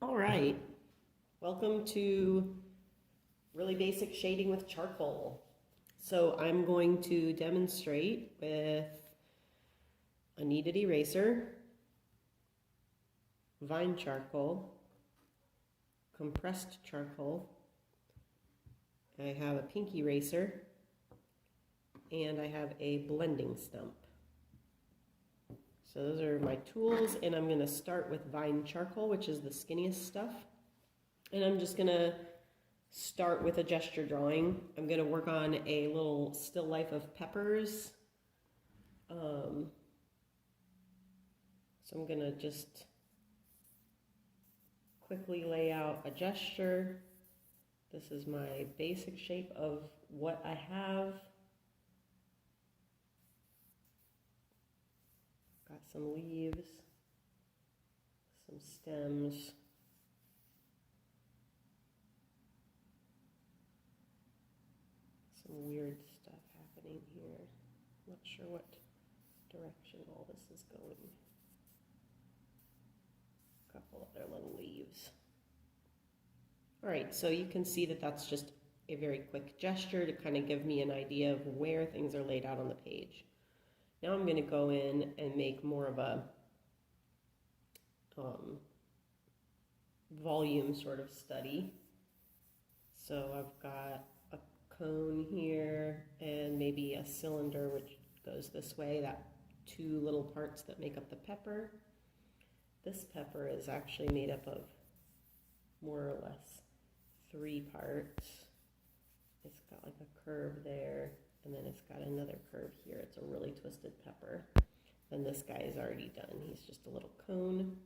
All right, welcome to really basic shading with charcoal. So I'm going to demonstrate with a kneaded eraser, vine charcoal, compressed charcoal, I have a pink eraser, and I have a blending stump. So those are my tools, and I'm going to start with vine charcoal, which is the skinniest stuff. And I'm just going to start with a gesture drawing. I'm going to work on a little still life of peppers. So I'm going to just quickly lay out a gesture. This is my basic shape of what I have. Got some leaves, some stems, some weird stuff happening here. Not sure what direction all this is going. A couple other little leaves. All right, so you can see that that's just a very quick gesture to kind of give me an idea of where things are laid out on the page. Now I'm going to go in and make more of a volume sort of study. So I've got a cone here and maybe a cylinder which goes this way, that two little parts that make up the pepper. This pepper is actually made up of more or less 3 parts. It's got like a curve there, and then it's got another curve here. It's a really twisted pepper. And this guy is already done. He's just a little cone.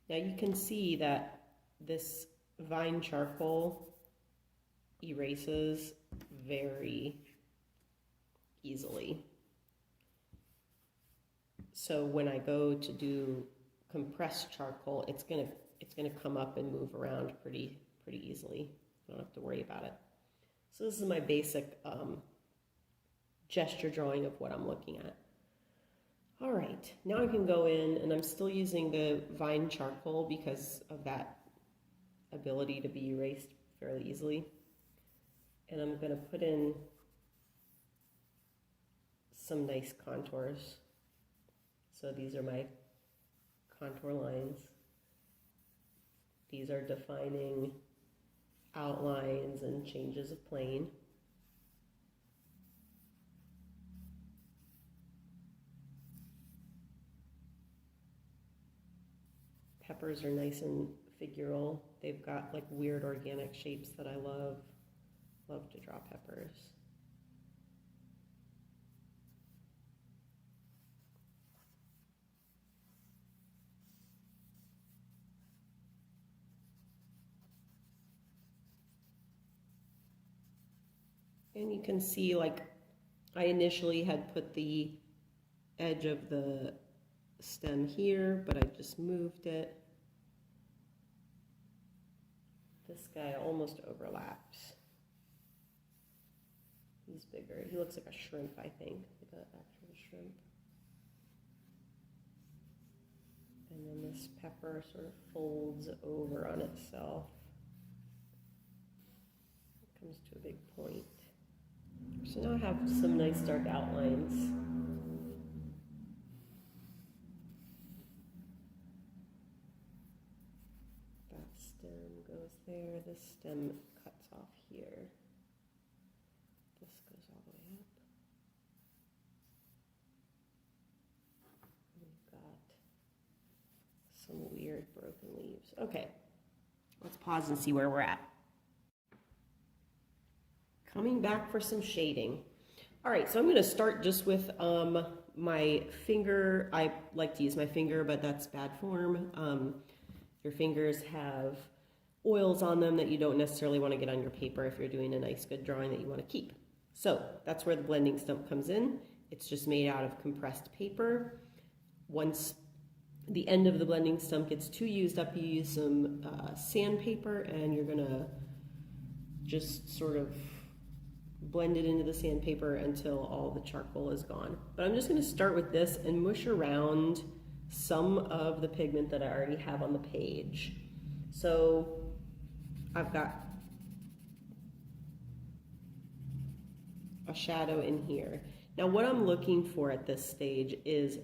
Now you can see that this vine charcoal erases very easily. So when I go to do compressed charcoal, it's gonna come up and move around pretty easily. I don't have to worry about it. So this is my basic gesture drawing of what I'm looking at. All right, now I can go in, and I'm still using the vine charcoal because of that ability to be erased fairly easily. And I'm going to put in some nice contours. So these are my contour lines. These are defining outlines and changes of plane. Peppers are nice and figural. They've got like weird organic shapes that I love. Love to draw peppers. And you can see, like, I initially had put the edge of the stem here, but I just moved it. This guy almost overlaps. He's bigger. He looks like a shrimp, I think, like an actual shrimp. And then this pepper sort of folds over on itself. It comes to a big point. So now I have some nice dark outlines. That stem goes there. This stem cuts off here. This goes all the way up. We've got some weird broken leaves. Okay, let's pause and see where we're at. Coming back for some shading. All right, so I'm going to start just with my finger. I like to use my finger, but that's bad form. Your fingers have oils on them that you don't necessarily want to get on your paper if you're doing a nice good drawing that you want to keep. So that's where the blending stump comes in. It's just made out of compressed paper. Once the end of the blending stump gets too used up, you use some sandpaper, and you're going to just sort of blend it into the sandpaper until all the charcoal is gone. But I'm just going to start with this and mush around some of the pigment that I already have on the page. So I've got a shadow in here. Now what I'm looking for at this stage is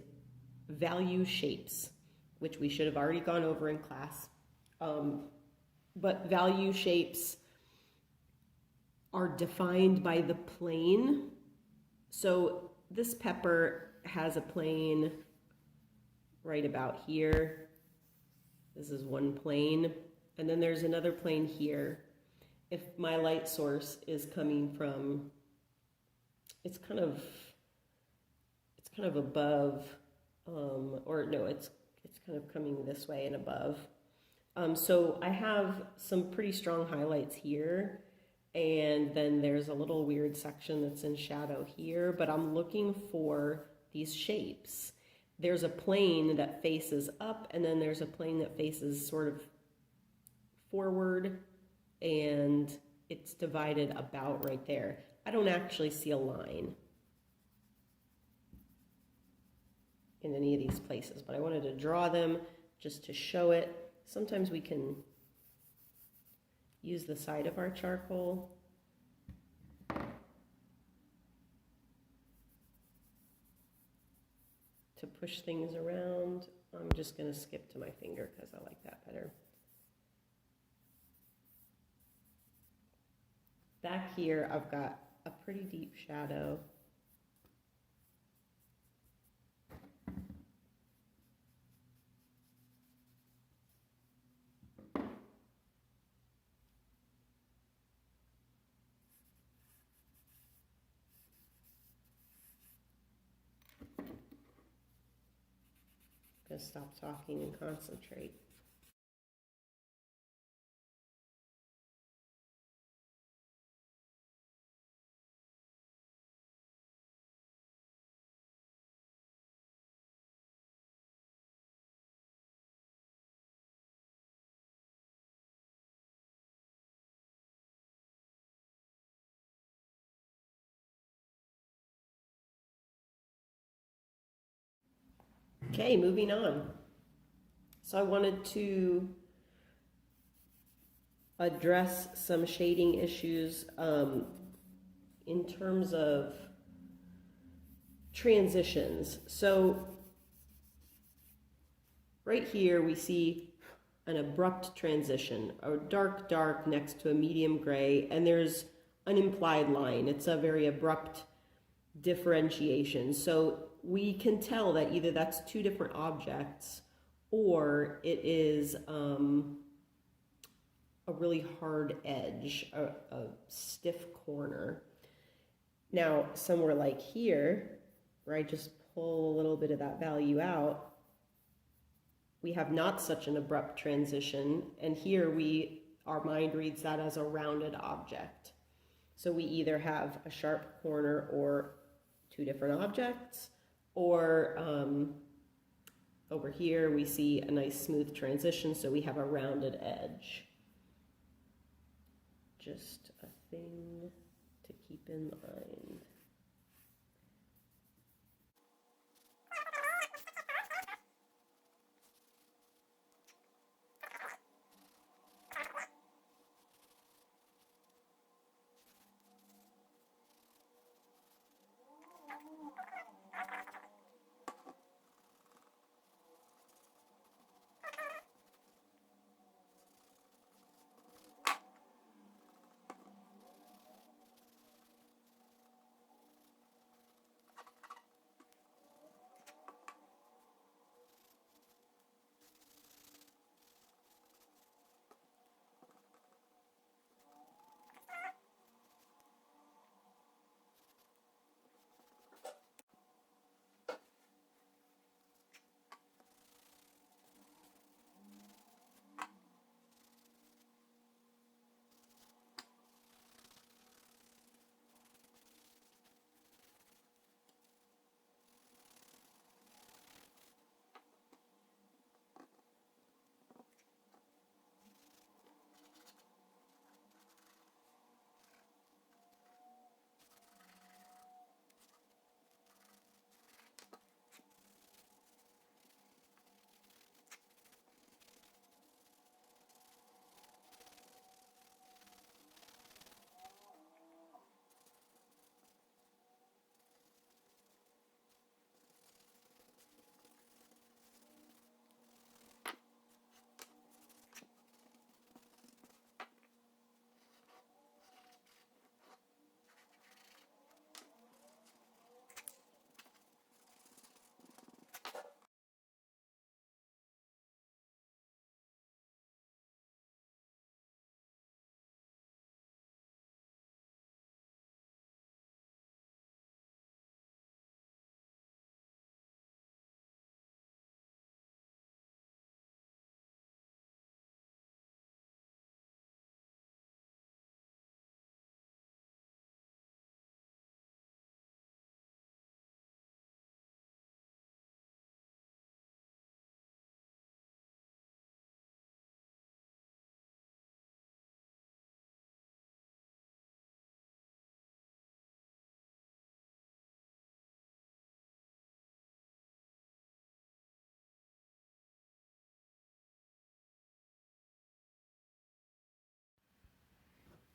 value shapes, which we should have already gone over in class. But value shapes are defined by the plane. So this pepper has a plane right about here. This is one plane. And then there's another plane here. If my light source is coming from, it's kind of above, or no, it's kind of coming this way and above. So I have some pretty strong highlights here, and then there's a little weird section that's in shadow here, but I'm looking for these shapes. There's a plane that faces up, and then there's a plane that faces sort of forward, and it's divided about right there. I don't actually see a line in any of these places, but I wanted to draw them just to show it. Sometimes we can use the side of our charcoal to push things around. I'm just going to skip to my finger because I like that better. Back here, I've got a pretty deep shadow. I'm going to stop talking and concentrate. Okay, moving on. So I wanted to address some shading issues in terms of transitions. So right here we see an abrupt transition, a dark dark next to a medium gray, and there's an implied line. It's a very abrupt differentiation. So we can tell that either that's two different objects or it is a really hard edge, a stiff corner. Now, somewhere like here, where I just pull a little bit of that value out, we have not such an abrupt transition, and here our mind reads that as a rounded object. So we either have a sharp corner or two different objects, or over here we see a nice smooth transition, so we have a rounded edge. Just a thing to keep in mind.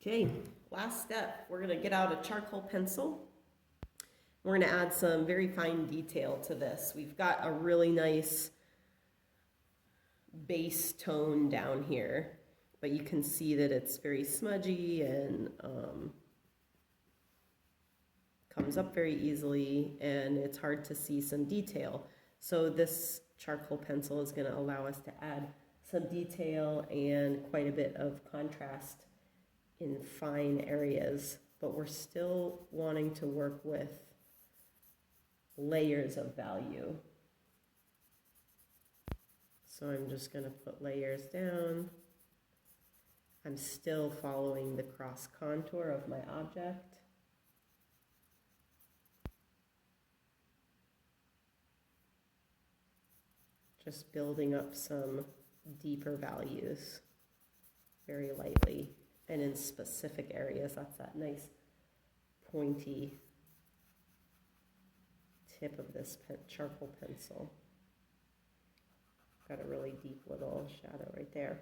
Okay, last step, we're gonna get out a charcoal pencil. We're gonna add some very fine detail to this. We've got a really nice base tone down here, but you can see that it's very smudgy and comes up very easily, and it's hard to see some detail. So this charcoal pencil is gonna allow us to add some detail and quite a bit of contrast in fine areas, but we're still wanting to work with layers of value. So I'm just going to put layers down. I'm still following the cross contour of my object. Just building up some deeper values very lightly. And in specific areas, that's that nice pointy tip of this charcoal pencil. Got a really deep little shadow right there.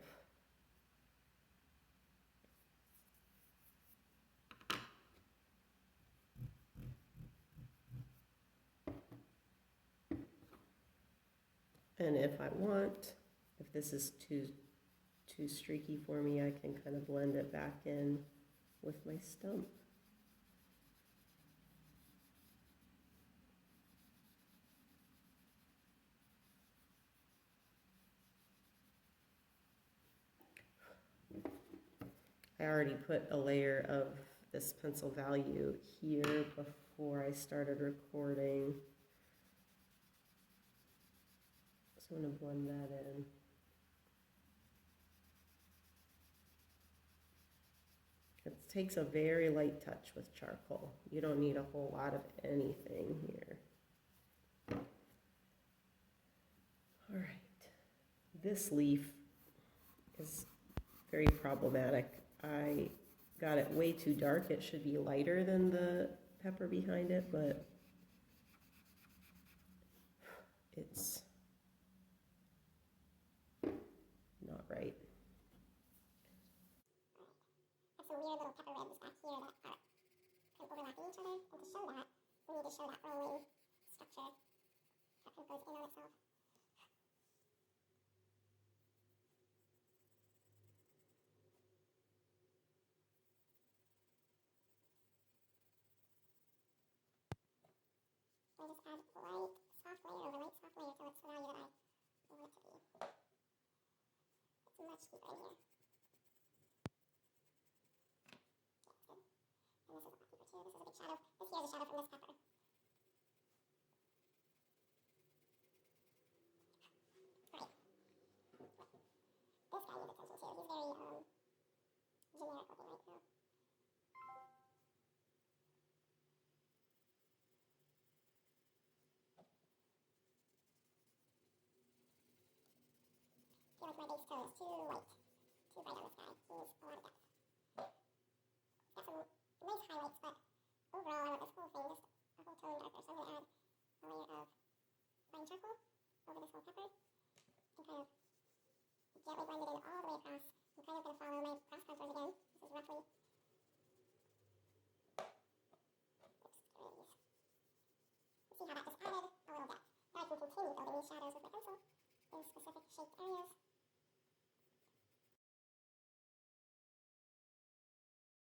And if I want, if this is too streaky for me, I can kind of blend it back in with my stump. I already put a layer of this pencil value here before I started recording. So I'm going to blend that in. It takes a very light touch with charcoal. You don't need a whole lot of anything here. All right, this leaf is very problematic. I got it way too dark. It should be lighter than the pepper behind it, but it's not right. Some weird little pepper ribs back here that are kind of overlapping each other, and to show that, we need to show that rolling structure that kind of goes in on itself. I just add light, soft layer over light, soft layer till it's the value that I want it to be. It's much deeper in here. Yeah, good. And this is a lot deeper too. This is a big shadow. This here is a shadow from this pepper. Alright. This guy needs attention too. He's very generic looking right now. I feel like my base tone is too light. Too bright on this guy. He needs a lot of depth. Got some nice highlights, but overall I want this whole thing just a whole tone darker. So I'm going to add a layer of fine charcoal over this whole pepper and kind of gently blend it in all the way across. I'm kind of going to follow my cross contours again. This is roughly. Oops, get rid of these. See how that just added a little depth. Now I can continue building these shadows with my pencil in specific shaped areas.